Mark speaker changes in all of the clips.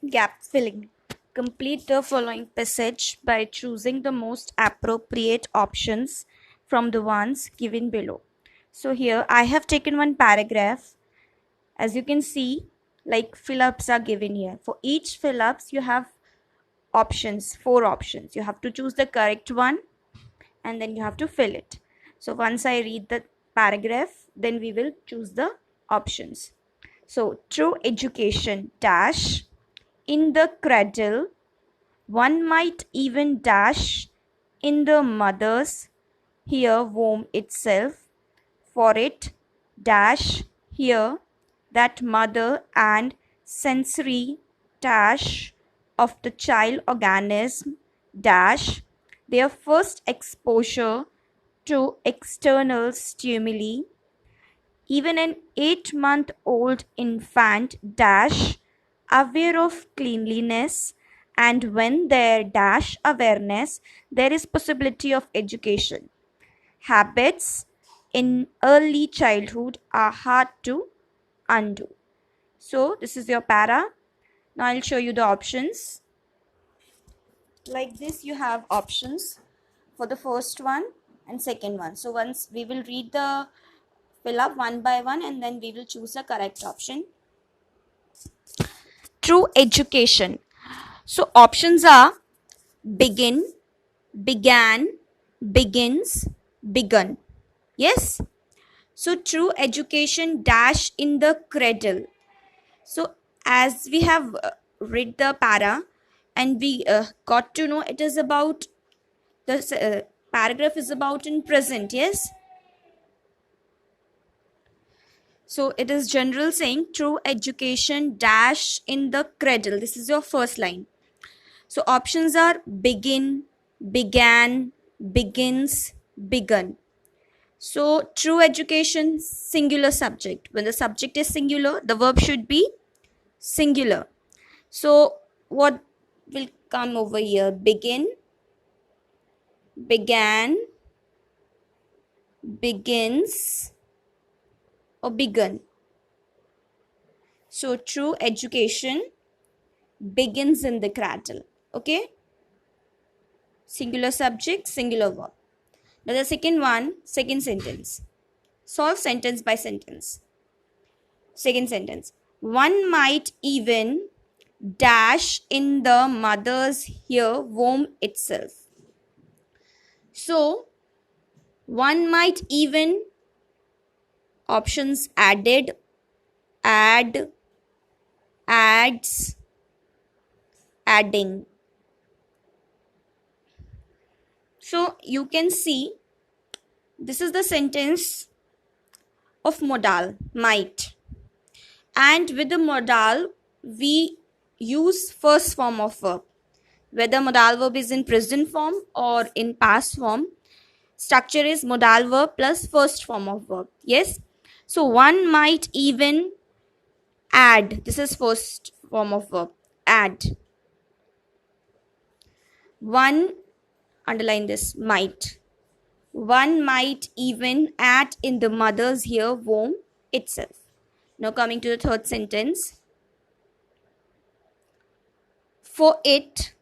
Speaker 1: Gap filling. Complete the following passage by choosing the most appropriate options from the ones given below. So here I have taken one paragraph. As you can see, like fill-ups are given here. For each fill-ups you have options, 4 options. You have to choose the correct one and then you have to fill it. So once I read the paragraph, then we will choose the options. So true education dash in the cradle, one might even dash in the mother's here womb itself, for it dash here that mother and sensory dash of the child organism dash their first exposure to external stimuli. Even an 8-month-old infant dash aware of cleanliness, and when there dash awareness, there is possibility of education. Habits in early childhood are hard to undo. So this is your para. Now I'll show you the options. Like this, you have options for the first one and second one. So once we will read the fill up one by one and then we will choose the correct option. True education. So options are begin, began, begins, begun. Yes. So true education dash in the cradle. So as we have read the para and we got to know it is about the paragraph is about in present. Yes. So it is general saying true education dash in the cradle. This is your first line. So options are begin, began, begins, begun. So true education singular subject. When the subject is singular, the verb should be singular. So what will come over here? Begin, began, begins, or begun. So true education begins in the cradle. Okay, singular subject, singular verb. Now the second one, second sentence. Solve sentence by sentence. Second sentence. One might even dash in the mother's here womb itself. So one might even, options added, add, adds, adding. So you can see this is the sentence of modal, might. And with the modal, we use first form of verb. Whether modal verb is in present form or in past form, structure is modal verb plus first form of verb. Yes. So one might even add. This is first form of verb. Add. One, underline this, might. One might even add in the mother's here womb itself. Now coming to the third sentence. For it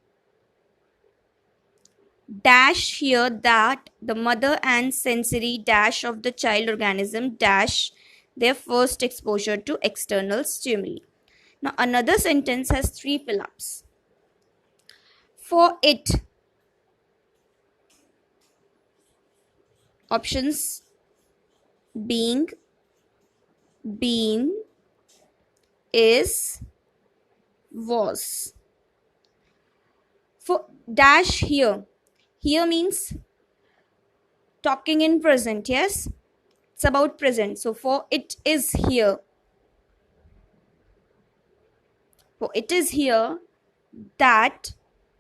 Speaker 1: dash here that the mother and sensory dash of the child organism dash their first exposure to external stimuli. Now another sentence has 3 fill-ups. For it, options being, been, is, was. For dash here means talking in present. Yes, it's about present. So for it is here, for it is here that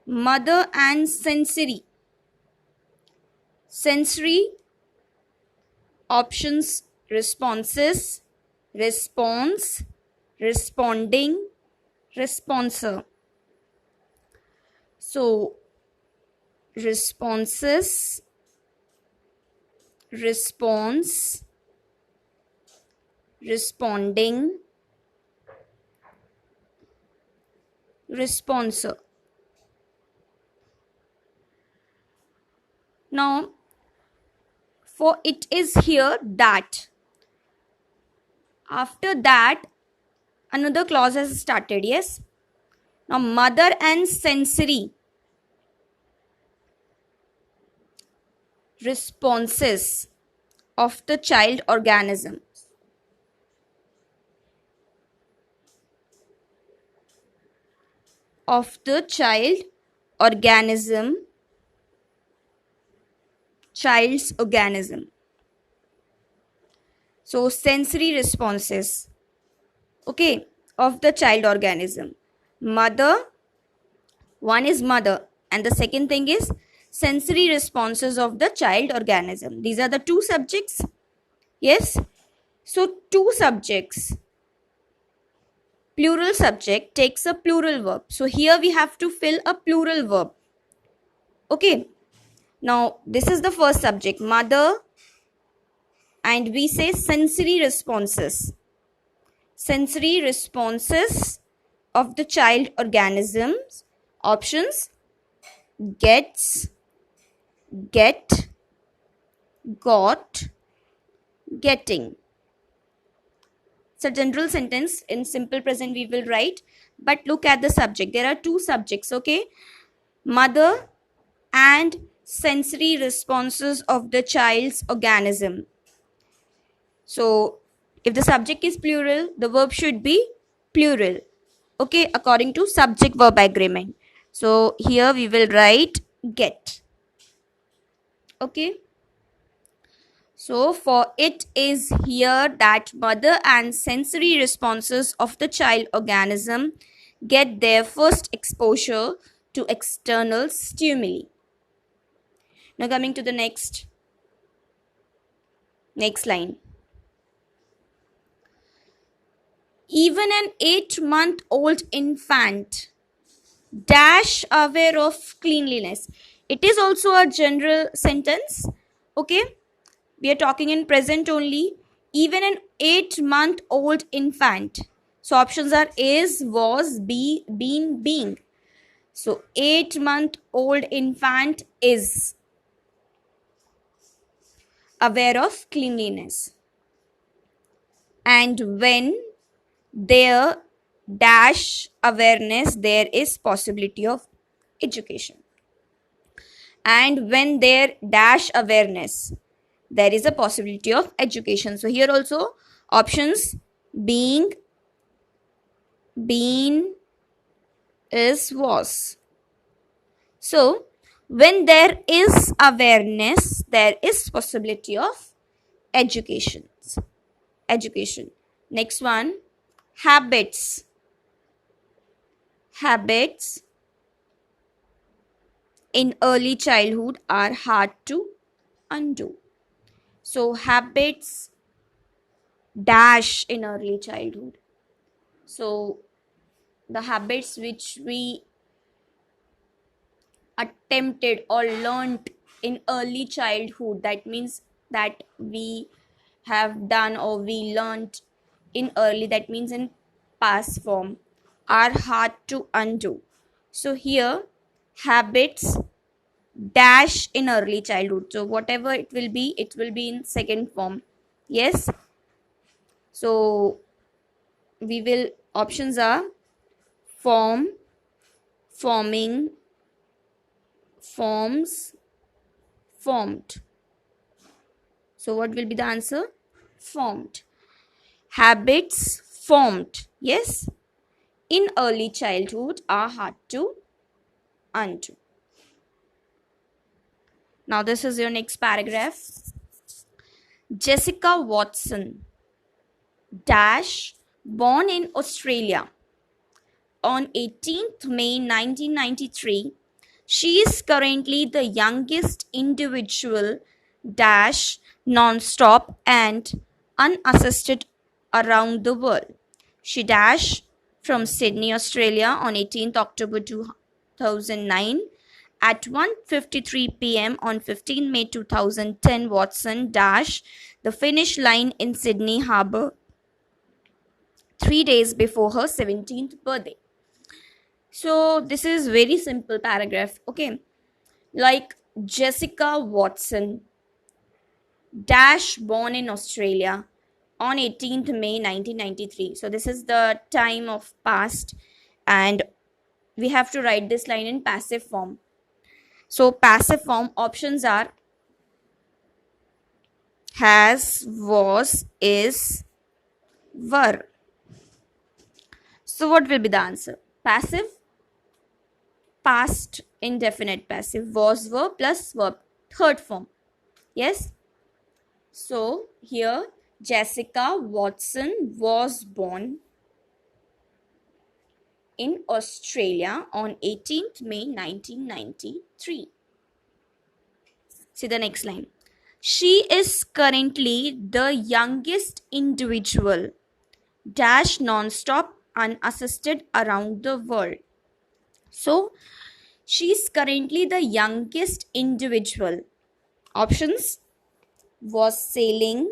Speaker 1: mother and sensory options responses, response, responding, responser. So responses, response, responding, responsor. Now, for it is here that. After that, another clause has started. Yes. Now, mother and sensory responses of the child organism. Of the organism, child's organism. So, sensory responses, okay, of the child organism. Mother, one is mother, and the second thing is sensory responses of the child organism. These are the two subjects. Yes. So, two subjects. Plural subject takes a plural verb. So, here we have to fill a plural verb. Okay. Now, this is the first subject, mother, and we say sensory responses. Sensory responses of the child organisms. Options: gets, get, got, getting. It's a general sentence. In simple present we will write, but look at the subject. There are two subjects, okay? Mother and sensory responses of the child's organism. So, if the subject is plural, the verb should be plural, okay, according to subject verb agreement. So, here we will write get, okay. So, for it is here that mother and sensory responses of the child organism get their first exposure to external stimuli. Now, coming to the next line. Even an 8-month-old infant dash aware of cleanliness. It is also a general sentence, okay. We are talking in present only. Even an 8-month-old infant. So options are is, was, be, been, being. So 8-month-old infant is aware of cleanliness. And when there dash awareness, there is possibility of education. And when there dash awareness, there is a possibility of education. So here also options being, been, is, was. So when there is awareness, there is possibility of education. Next one, habits. Habits in early childhood are hard to undo. So habits dash in early childhood. So the habits which we attempted or learnt in early childhood, that means that we have done or we learnt in early, that means in past form, are hard to undo. So here habits dash in early childhood. So whatever it will be in second form. Yes. So we will, options are form, forming, forms, formed. So what will be the answer? Formed. Habits formed, yes, in early childhood are hard to undo. Now this is your next paragraph. Jessica Watson dash, born in Australia on 18th May 1993. She is currently the youngest individual dash non-stop and unassisted around the world. She dash from Sydney, Australia on 18th October 2009 at 1:53 p.m. on 15 May 2010. Watson dash the finish line in Sydney Harbour 3 days before her 17th birthday. So this is very simple paragraph. Okay, like Jessica Watson dash born in Australia on 18th May 1993. So this is the time of past, and we have to write this line in passive form. So passive form options are has, was, is, were. So what will be the answer? Passive, past indefinite passive, was, were plus verb, third form. Yes. So here Jessica Watson was born in Australia on 18th May 1993. See the next line. She is currently the youngest individual dash non-stop unassisted around the world. So she is currently the youngest individual. Options was sailing,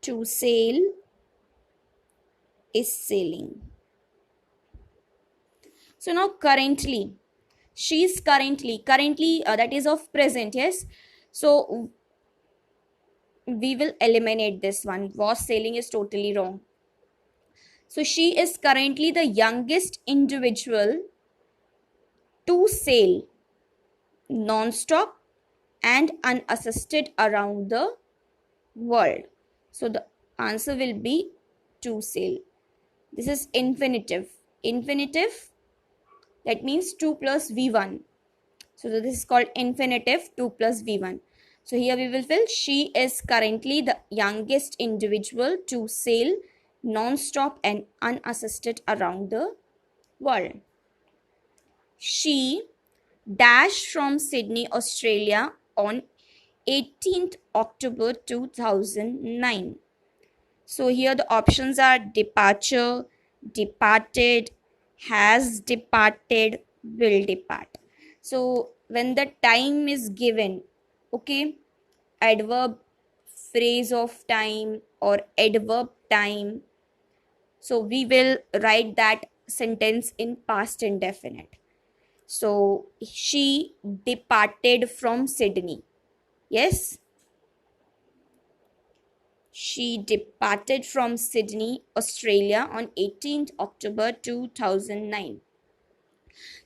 Speaker 1: to sail, is sailing. So now currently, she is currently that is of present. Yes, so we will eliminate this one. Was sailing is totally wrong. So she is currently the youngest individual to sail non-stop and unassisted around the world. So the answer will be to sail. This is infinitive. Infinitive, that means 2 plus V1. So this is called infinitive 2 plus V1. So here we will fill she is currently the youngest individual to sail non-stop and unassisted around the world. She dashed from Sydney, Australia on 18th October 2009. So here the options are departure, departed, has departed, will depart. So when the time is given, okay, adverb, phrase of time or adverb time, so we will write that sentence in past indefinite. So she departed from Sydney. Yes, she departed from Sydney, Australia on 18th October 2009.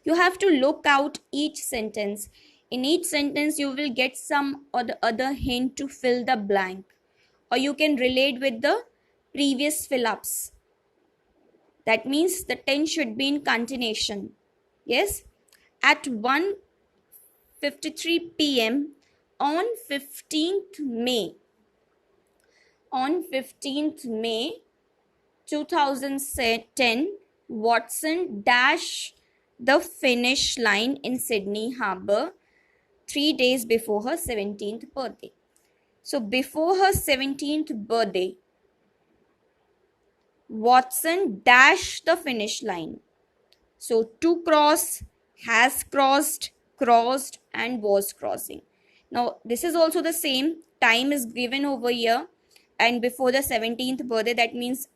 Speaker 1: You have to look out each sentence. In each sentence, you will get some or the other hint to fill the blank, or you can relate with the previous fill-ups. That means the tense should be in continuation. Yes, at 1:53 p.m. on 15th May. On 15th May 2010, Watson dashed the finish line in Sydney Harbour 3 days before her 17th birthday. So before her 17th birthday, Watson dashed the finish line. So to cross, has crossed, crossed, and was crossing. Now this is also the same. Time is given over here, and before the 17th birthday, that means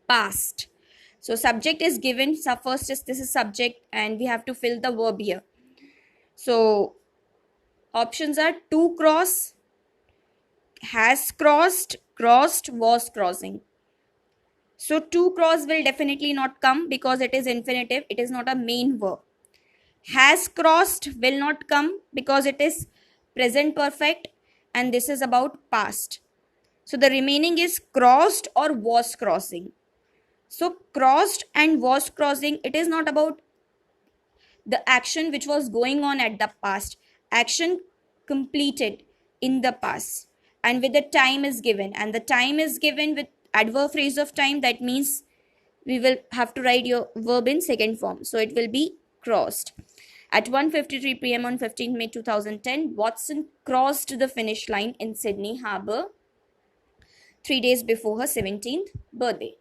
Speaker 1: past. So subject is given. So first is this is subject, and we have to fill the verb here. So options are to cross, has crossed, crossed, was crossing. So to cross will definitely not come because it is infinitive. It is not a main verb. Has crossed will not come because it is present perfect, and this is about past. So the remaining is crossed or was crossing. So crossed and was crossing, it is not about the action which was going on at the past. Action completed in the past, and with the time is given, and the time is given with adverb phrase of time. That means we will have to write your verb in second form. So it will be crossed. At 1:53 p.m. on 15 May 2010, Watson crossed the finish line in Sydney Harbour 3 days before her 17th birthday.